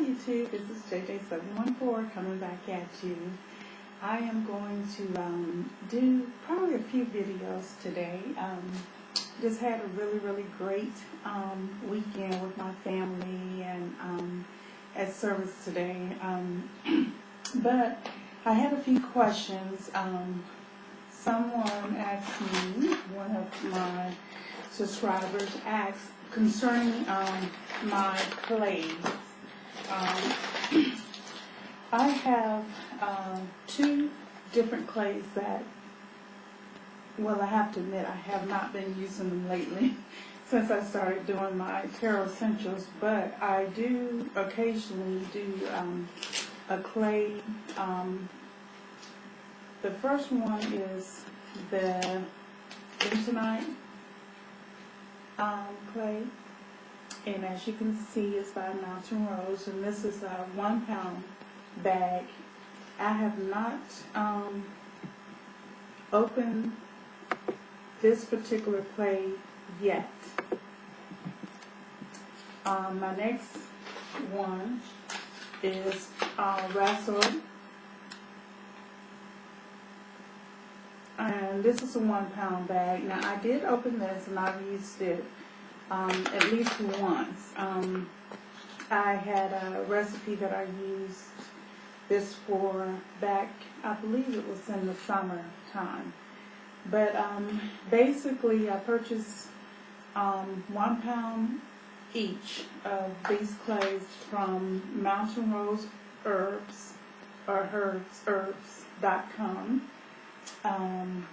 YouTube, this is JJ714 coming back at you. I am going to do probably a few videos today. Just had a really great weekend with my family and at service today. But I had a few questions. Someone asked me, one of my subscribers asked concerning my clays. I have two different clays that, well, I have to admit I have not been using them lately since I started doing my Tarot Essentials, but I do occasionally do a clay. The first one is the bentonite clay, and as you can see, it's by Mountain Rose, and this is a 1 pound bag. I have not opened this particular clay yet. My next one is Razzle, and this is a 1 pound bag. Now I did open this and I've used it at least once. I had a recipe that I used this for back, I believe it was in the summer time. But basically I purchased 1 pound each of these clays from Mountain Rose Herbs, or herbs.com. And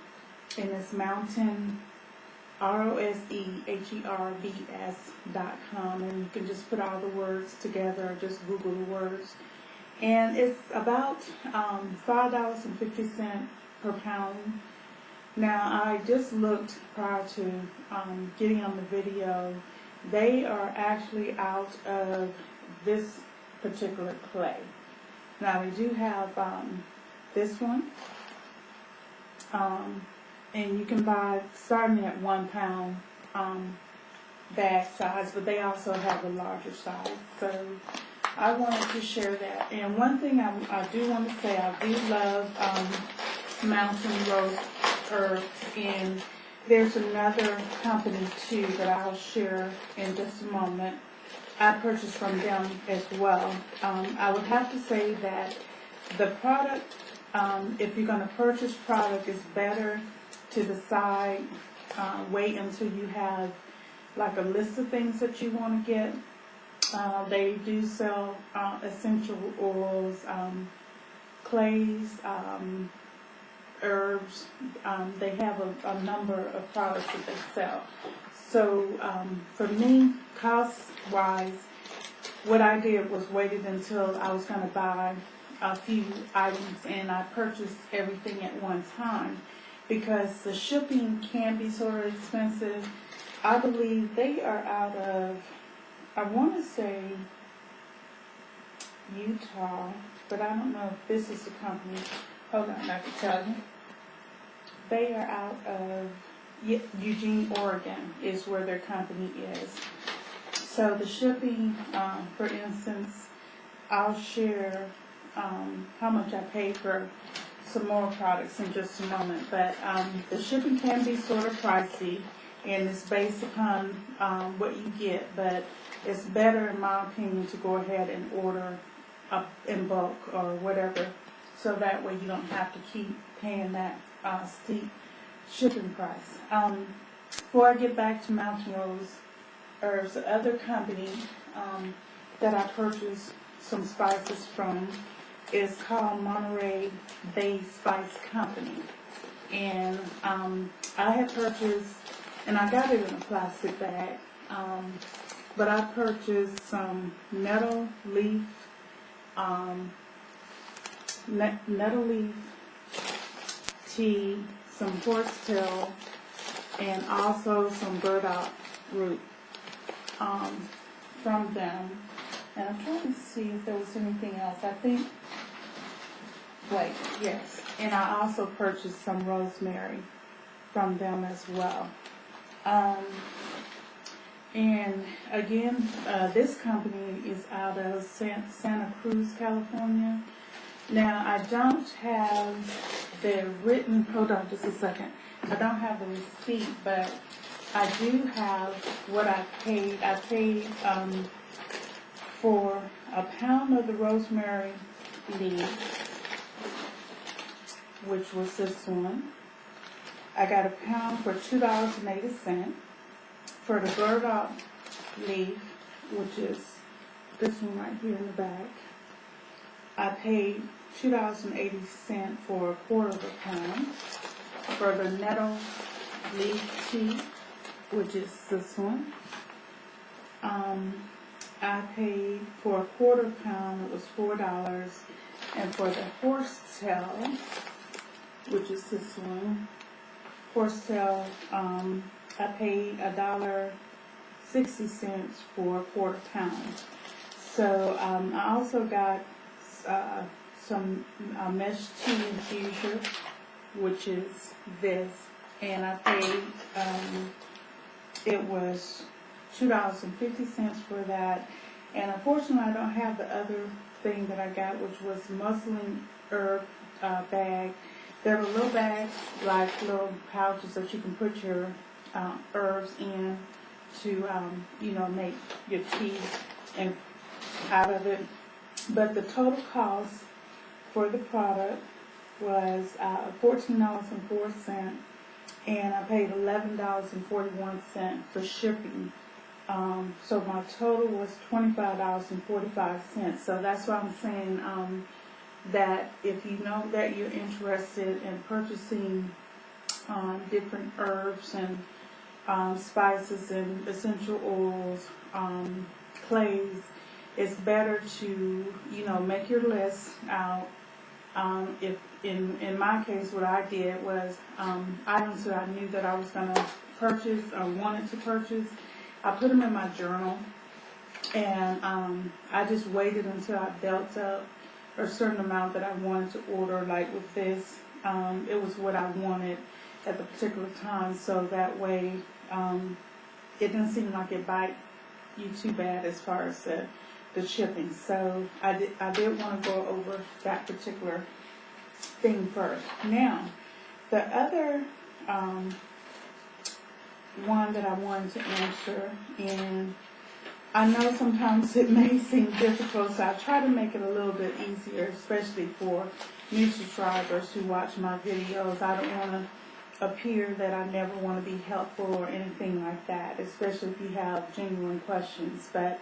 it's Mountain ROSEHERBS.com, and you can just put all the words together or just Google the words. And it's about $5.50 per pound. Now I just looked prior to getting on the video. They are actually out of this particular clay. Now they do have this one. And you can buy starting at 1 pound bag size, but they also have a larger size. So I wanted to share that. And one thing I do want to say, I do love Mountain Rose Herbs, and there's another company too that I'll share in just a moment. I purchased from them as well. I would have to say that the product, if you're going to purchase product, it's better to decide, wait until you have like a list of things that you want to get. They do sell essential oils, clays, herbs. They have a number of products that they sell. So for me, cost-wise, what I did was waited until I was going to buy a few items, and I purchased everything at one time because the shipping can be sort of expensive. I believe they are out of, I want to say Utah, but I don't know if this is the company. Hold on, I can tell you. They are out of Eugene, Oregon is where their company is. So the shipping, for instance, I'll share how much I paid for some more products in just a moment, but the shipping can be sort of pricey, and it's based upon what you get, but it's better, in my opinion, to go ahead and order up in bulk or whatever, so that way you don't have to keep paying that steep shipping price. Before I get back to Mountain Rose Herbs, the other company that I purchased some spices from is called Monterey Bay Spice Company, and I had purchased, and I got it in a plastic bag, but I purchased some nettle leaf tea, some horsetail, and also some burdock root from them. And I'm trying to see if there was anything else. I think, wait, yes. And I also purchased some rosemary from them as well. And again, this company is out of Santa Cruz, California. Now, I don't have the written, hold on just a second. I don't have the receipt, but I do have what I paid. I paid for a pound of the rosemary leaf, which was this one. I got a pound for $2.80. For the burdock leaf, which is this one right here in the back, I paid $2.80 for a quarter of a pound. For the nettle leaf tea, which is this one, I paid for a quarter pound, it was $4. And for the horsetail, which is this one, horsetail, I paid $1.60 for a quarter pound. So I also got some mesh tea infuser, which is this, and I paid, it was $2.50 for that. And unfortunately, I don't have the other thing that I got, which was muslin herb bag. There were little bags, like little pouches that you can put your herbs in to, make your tea and out of it. But the total cost for the product was $14.04, and I paid $11.41 for shipping. So my total was $25.45. So that's why I'm saying that if you know that you're interested in purchasing different herbs and spices and essential oils, clays, it's better to, make your list out. If in my case, what I did was items that I knew that I was going to purchase or wanted to purchase, I put them in my journal, and I just waited until I built up a certain amount that I wanted to order. Like with this, it was what I wanted at the particular time, so that way it didn't seem like it bite you too bad as far as the shipping. So I did want to go over that particular thing first. Now, the other one that I wanted to answer, and I know sometimes it may seem difficult, so I try to make it a little bit easier, especially for new subscribers who watch my videos. I don't want to appear that I never want to be helpful or anything like that, especially if you have genuine questions. But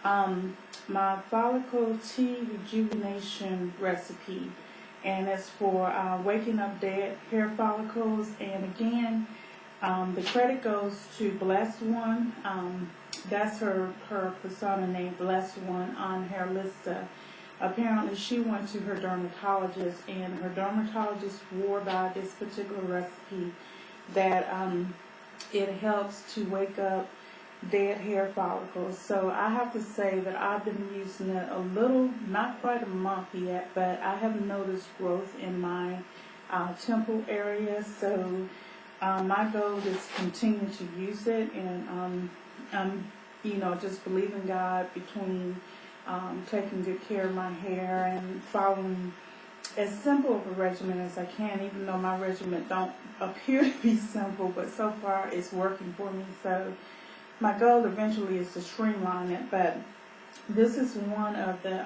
my Follicle tea rejuvenation recipe, and it's for waking up dead hair follicles. And again, the credit goes to Blessed One. That's her persona name, Blessed One, on her Lista. Apparently, she went to her dermatologist, and her dermatologist swore by this particular recipe that it helps to wake up dead hair follicles. So I have to say that I've been using it a little, not quite a month yet, but I have noticed growth in my temple area. So my goal is to continue to use it, and just believing God between taking good care of my hair and following as simple of a regimen as I can, even though my regimen don't appear to be simple, but so far it's working for me. So my goal eventually is to streamline it, but this is one of the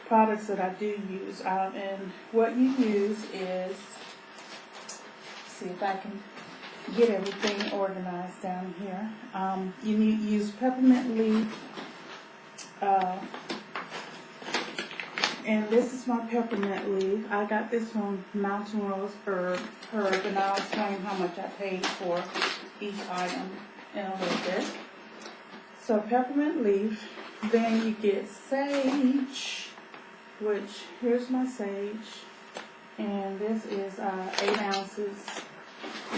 products that I do use. And what you use is, see if I can get everything organized down here. You use peppermint leaf, and this is my peppermint leaf. I got this one, Mountain Rose herb, and I'll explain how much I paid for each item in a little bit. So peppermint leaf, then you get sage, which, here's my sage, and this is 8 ounces.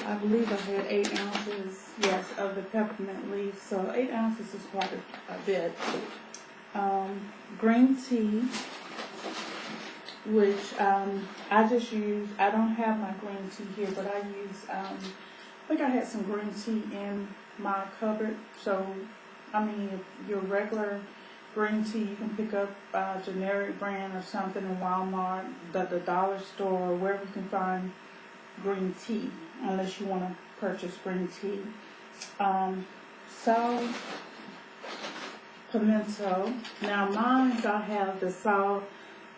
I believe I had 8 ounces, yes, of the peppermint leaf, so 8 ounces is quite a bit. Green tea, which I just use, I don't have my green tea here, but I use, I think I had some green tea in my cupboard. So, I mean, your regular green tea, you can pick up a generic brand or something in Walmart, the dollar store, or wherever you can find green tea, unless you want to purchase green tea. Saw pimento. Now mine, I have the saw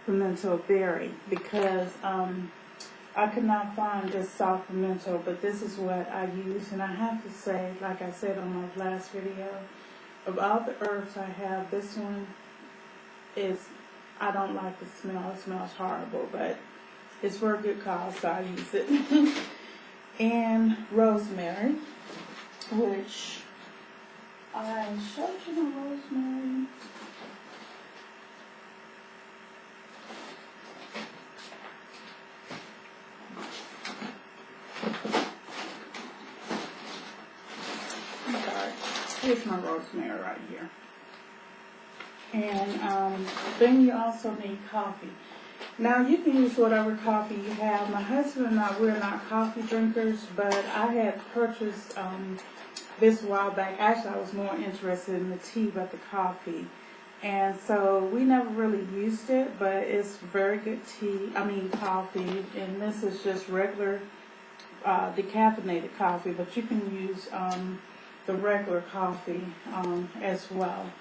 pimento berry because I could not find this saw pimento, but this is what I use. And I have to say, like I said on my last video, of all the herbs I have, this one is, I don't like the smell. It smells horrible, but it's for a good cause, so I use it. And rosemary, which I showed you the rosemary. Here's my rosemary right here. And then you also need coffee. Now you can use whatever coffee you have. My husband and I, we're not coffee drinkers, but I had purchased this a while back. Actually, I was more interested in the tea but the coffee. And so we never really used it, but it's very good coffee. And this is just regular decaffeinated coffee, but you can use the regular coffee as well.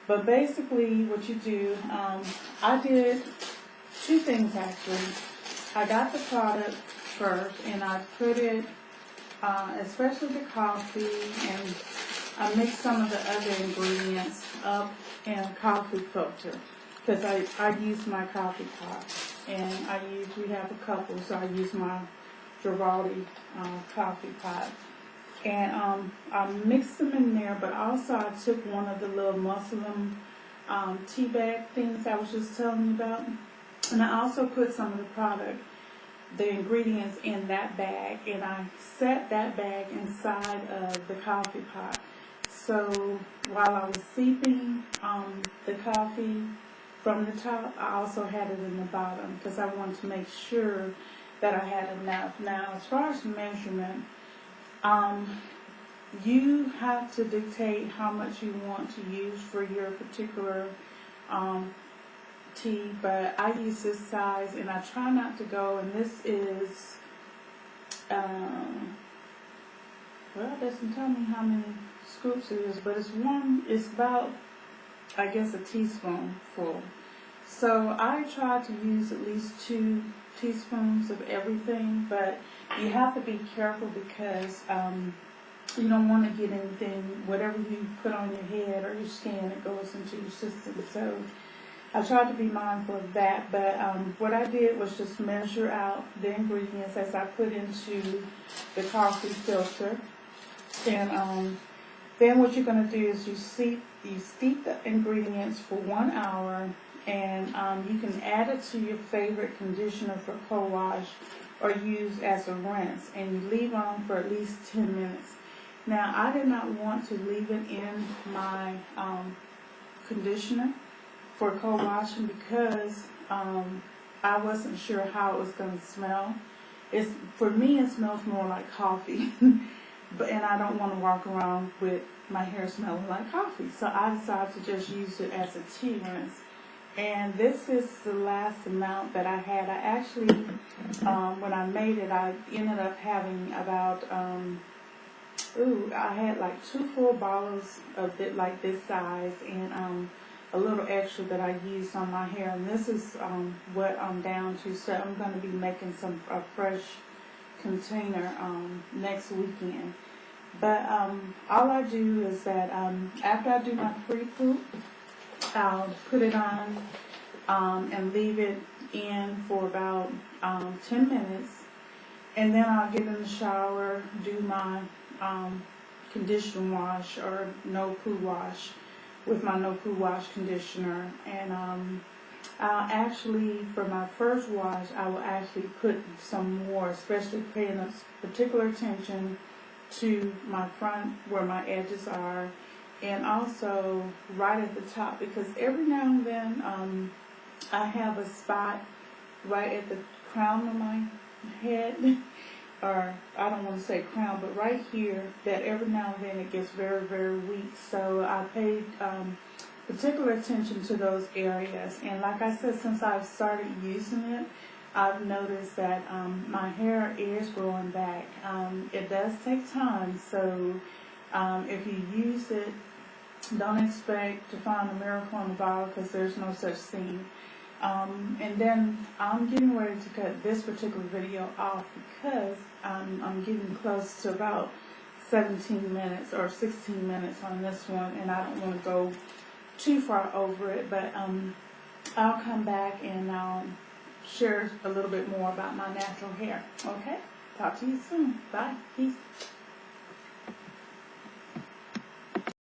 But basically what you do, I did two things actually. I got the product first and I put it, especially the coffee, and I mixed some of the other ingredients up in a coffee filter because I use my coffee pot, and we have a couple, so I use my Giraldi coffee pot. And I mixed them in there, but also I took one of the little Muslim tea bag things I was just telling you about, and I also put some of the ingredients in that bag, and I set that bag inside of the coffee pot. So while I was sipping the coffee from the top, I also had it in the bottom because I wanted to make sure that I had enough. Now, as far as measurement, you have to dictate how much you want to use for your particular tea, but I use this size, and I try not to go, and this is, well, it doesn't tell me how many scoops it is, but it's about, I guess, a teaspoon full. So I try to use at least 2 teaspoons of everything, but you have to be careful because you don't want to get anything, whatever you put on your head or your skin, it goes into your system. So I tried to be mindful of that, but what I did was just measure out the ingredients as I put into the coffee filter. And then what you're going to do is you steep the ingredients for 1 hour, and you can add it to your favorite conditioner for co-wash or use as a rinse, and you leave on for at least 10 minutes. Now, I did not want to leave it in my conditioner for co-washing because I wasn't sure how it was going to smell. For me, it smells more like coffee, and I don't want to walk around with my hair smelling like coffee. So I decided to just use it as a tea rinse. And this is the last amount that I had. I actually, when I made it, I ended up having about, I had like 2 full bottles of it, like this size, and a little extra that I used on my hair. And this is what I'm down to. So I'm going to be making a fresh container next weekend. But all I do is that after I do my pre-poop, I'll put it on and leave it in for about 10 minutes. And then I'll get in the shower, do my condition wash or no poo wash with my no poo wash conditioner. And I'll actually, for my first wash, I will actually put some more, especially paying particular attention to my front where my edges are, and also right at the top, because every now and then I have a spot right at the crown of my head or I don't want to say crown, but right here, that every now and then it gets very, very weak. So I paid particular attention to those areas. And like I said, since I've started using it, I've noticed that my hair is growing back. It does take time, so if you use it, don't expect to find a miracle in the bottle, because there's no such thing. And then I'm getting ready to cut this particular video off because I'm getting close to about 17 minutes or 16 minutes on this one, and I don't want to go too far over it, but I'll come back and I'll share a little bit more about my natural hair. Okay? Talk to you soon. Bye. Peace.